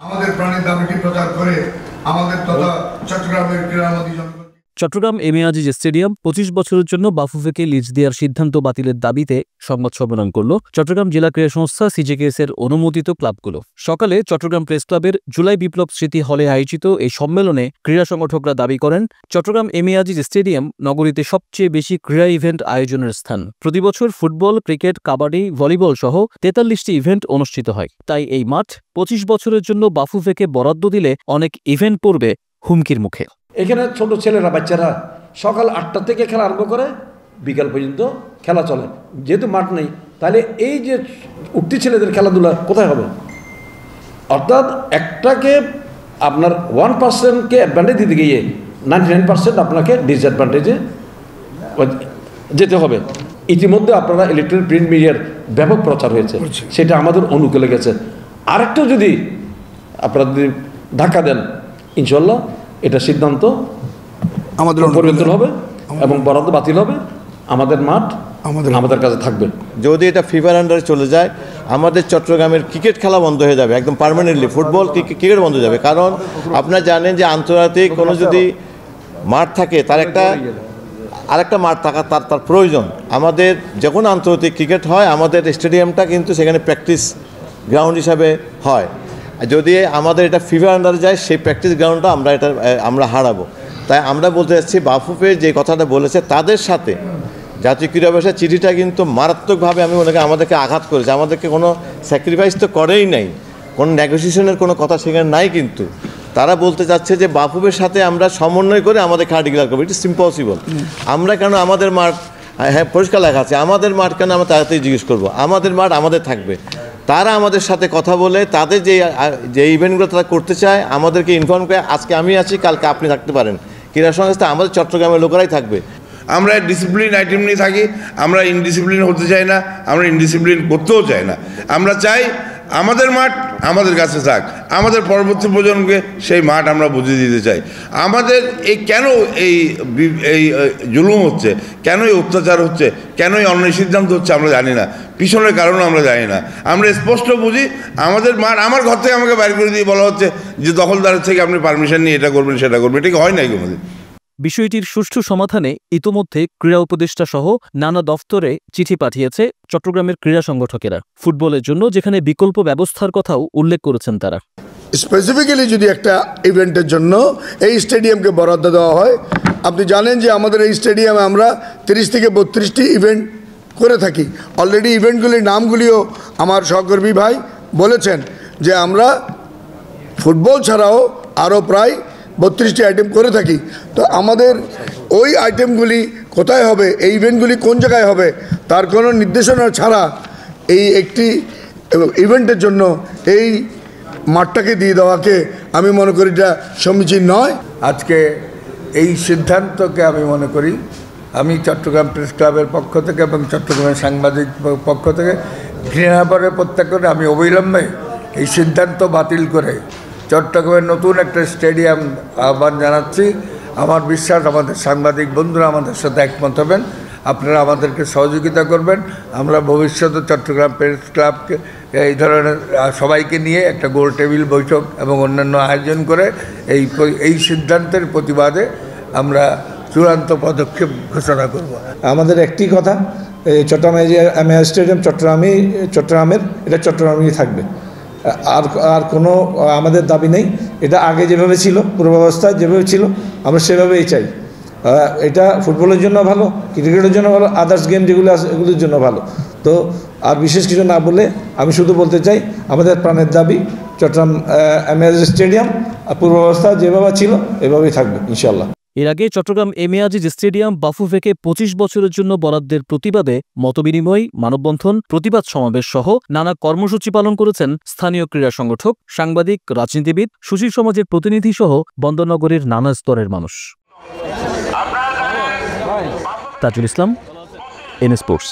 আমাদের প্রাণের দাবিকে প্রচার করে আমাদের তথা চট্টগ্রামের ক্রীড়ামোদী জনগণ Chittagong M A Aziz stadium ২৫ বছরের জন্য বাফুফেকে লিজ দেওয়ার সিদ্ধান্ত বাতিলের দাবিতে সংবাদ সম্মেলন করল চট্টগ্রাম জেলা ক্রীড়া সংস্থা সিজেকেএস এর অনুমোদিত ক্লাবগুলো। সকালে চট্টগ্রাম প্রেস ক্লাবের জুলাই বিপ্লব স্মৃতি হলে আয়োজিত এই সম্মেলনে ক্রীড়া সংগঠকরা দাবি করেন, Chittagong M A Aziz stadium নগরীতে সবচেয়ে বেশি ক্রীড়া ইভেন্ট আয়োজনের স্থান। প্রতিবছর ফুটবল, ক্রিকেট, কাবাডি, ভলিবল সহ ৪৩টি ইভেন্ট অনুষ্ঠিত হয়। তাই এই মাঠ ২৫ বছরের জন্য বাফুফেকে বরাদ্দ দিলে অনেক ইভেন্ট পড়বে হুমকির মুখে। এখানে ছোট ছেলেরা, বাচ্চারা সকাল ৮টা থেকে খেলা আরম্ভ করে বিকাল পর্যন্ত খেলা চলে। যেহেতু মাঠ নেই, তাহলে এই যে উঠতি ছেলেদের খেলাধুলা কোথায় হবে? অর্থাৎ একটাকে আপনার 1%কে অ্যাডভান্টেজ দিতে গিয়ে 99% আপনাকে ডিসঅ্যাডভান্টেজে যেতে হবে। ইতিমধ্যে আপনারা ইলেকট্রনিক প্রিন্ট মিডিয়ার ব্যাপক প্রচার হয়েছে, সেটা আমাদের অনুকূলে গেছে। আরেকটা যদি আপনারা যদি ধাক্কা দেন, ইনশাল্লাহ এটা সিদ্ধান্ত আমাদের পরিবর্তন হবে এবং বরাদ্দ বাতিল হবে। আমাদের মাঠ আমাদের কাছে থাকবে। যদি এটা ফিফার আন্ডারে চলে যায়, আমাদের চট্টগ্রামের ক্রিকেট খেলা বন্ধ হয়ে যাবে একদম পার্মানেন্টলি। ফুটবল, ক্রিকেট বন্ধ হয়ে যাবে। কারণ আপনারা জানেন যে আন্তর্জাতিক কোনো যদি মাঠ থাকে, তার আরেকটা মাঠ থাকা তার প্রয়োজন। আমাদের যখন আন্তর্জাতিক ক্রিকেট হয়, আমাদের স্টেডিয়ামটা কিন্তু সেখানে প্র্যাকটিস গ্রাউন্ড হিসাবে হয়। যদি আমাদের এটা ফিফার আন্ডারে যায়, সেই প্র্যাকটিস গ্রাউন্ডটা আমরা হারাবো। তাই আমরা বলতে চাচ্ছি, বাফুফে যে কথাটা বলেছে তাদের সাথে জাতীয় ক্রীড়া ব্যবসার চিঠিটা কিন্তু মারাত্মকভাবে আমি মনে করি আমাদেরকে আঘাত করেছে। আমাদেরকে কোনো স্যাক্রিফাইস তো করেই নাই, কোনো নেগোসিয়েশনের কোনো কথা সেখানে নাই। কিন্তু তারা বলতে চাচ্ছে যে বাফুফের সাথে আমরা সমন্বয় করে আমাদের খেলা ডিক্লেয়ার করবো। ইট ইস ইম্পসিবল। আমরা কেন আমাদের মাঠ, হ্যাঁ পরিষ্কার লেখা আছে, আমাদের মাঠ কেন আমরা তাড়াতাড়ি জিজ্ঞেস করবো? আমাদের মাঠ আমাদের থাকবে। তারা আমাদের সাথে কথা বলে তাদের যে ইভেন্টগুলো তারা করতে চায় আমাদেরকে ইনফর্ম করে, আজকে আমি আছি, কালকে আপনি থাকতে পারেন। ক্রীড়া সংস্থা আমাদের চট্টগ্রামের লোকেরাই থাকবে। আমরা ডিসিপ্লিন আইটেম নিয়ে থাকি, আমরা ইনডিসিপ্লিন হতে চাই না, আমরা ইনডিসিপ্লিন করতেও চাই না। আমরা চাই আমাদের মাঠ আমাদের কাছে থাক, আমাদের পরবর্তী প্রজন্মকে সেই মাঠ আমরা বুঝিয়ে দিতে চাই। আমাদের কেন এই জুলুম হচ্ছে, কেন এই অত্যাচার হচ্ছে, কেন এই অন্যায় সিদ্ধান্ত হচ্ছে আমরা জানি না, পিছনের কারণ আমরা জানি না। আমরা স্পষ্ট বুঝি আমাদের মাঠ, আমার ঘর থেকে আমাকে বাইর করে দিয়ে বলা হচ্ছে যে দখলদারের থেকে আপনি পারমিশন নিয়ে এটা করবেন সেটা করবেন। এটা হয় নাই কোনোদিন। বিষয়টির সুষ্ঠু সমাধানে ইতোমধ্যে ক্রীড়া উপদেষ্টা সহ নানা দফতরে চিঠি পাঠিয়েছে চট্টগ্রামের ক্রীড়া সংগঠকেরা। ফুটবলের জন্য যেখানে বিকল্প ব্যবস্থার কথাও উল্লেখ করেছেন তারা। স্পেসিফিক্যালি যদি একটা ইভেন্টের জন্য এই স্টেডিয়ামকে বরাদ্দ দেওয়া হয়, আপনি জানেন যে আমাদের এই স্টেডিয়ামে আমরা 30 থেকে 32টি ইভেন্ট করে থাকি। অলরেডি ইভেন্টগুলির নামগুলিও আমার সহকর্মী ভাই বলেছেন যে আমরা ফুটবল ছাড়াও আরও প্রায় 32টি আইটেম করে থাকি। তো আমাদের ওই আইটেমগুলি কোথায় হবে, এই ইভেন্টগুলি কোন জায়গায় হবে, তার কোনো নির্দেশনা ছাড়া এই একটি ইভেন্টের জন্য এই মাঠটাকে দিয়ে দেওয়াকে আমি মনে করি এটা সমীচীন নয়। আজকে এই সিদ্ধান্তকে আমি মনে করি, আমি চট্টগ্রাম প্রেস ক্লাবের পক্ষ থেকে এবং চট্টগ্রামের সাংবাদিক পক্ষ থেকে ঘৃণাভরে প্রত্যাখ্যান করে আমি অবিলম্বে এই সিদ্ধান্ত বাতিল করে চট্টগ্রামের নতুন একটা স্টেডিয়াম আহ্বান জানাচ্ছি। আমার বিশ্বাস আমাদের সাংবাদিক বন্ধুরা আমাদের সাথে একমত হবেন, আপনারা আমাদেরকে সহযোগিতা করবেন। আমরা ভবিষ্যতে চট্টগ্রাম প্রেস ক্লাবকে এই ধরনের সবাইকে নিয়ে একটা গোল টেবিল বৈঠক এবং অন্যান্য আয়োজন করে এই সিদ্ধান্তের প্রতিবাদে আমরা চূড়ান্ত পদক্ষেপ ঘোষণা করব। আমাদের একটি কথা, চট্টগ্রাম এম এ স্টেডিয়াম চট্টগ্রামের এটা চট্টগ্রামেই থাকবে। আর কোনো আমাদের দাবি নেই। এটা আগে যেভাবে ছিল, পূর্বাবস্থা যেভাবে ছিল, আমরা সেভাবেই চাই। এটা ফুটবলের জন্য ভালো, ক্রিকেটের জন্য ভালো, আদার্স গেম যেগুলো আছে এগুলোর জন্য ভালো। তো আর বিশেষ কিছু না বলে আমি শুধু বলতে চাই, আমাদের প্রাণের দাবি চট্টগ্রাম এম এ স্টেডিয়াম পূর্বাবস্থা যেভাবে ছিল এভাবেই থাকবে ইনশাল্লাহ। এর আগে Chittagong M A Aziz stadium বাফুফেকে 25 বছরের জন্য বরাদ্দের প্রতিবাদে মতবিনিময়, মানববন্ধন, প্রতিবাদ সমাবেশ সহ নানা কর্মসূচি পালন করেছেন স্থানীয় ক্রীড়া সংগঠক, সাংবাদিক, রাজনীতিবিদ, সুশীল সমাজের প্রতিনিধি সহ বন্দরনগরের নানা স্তরের মানুষ। Tajul Islam, N sports.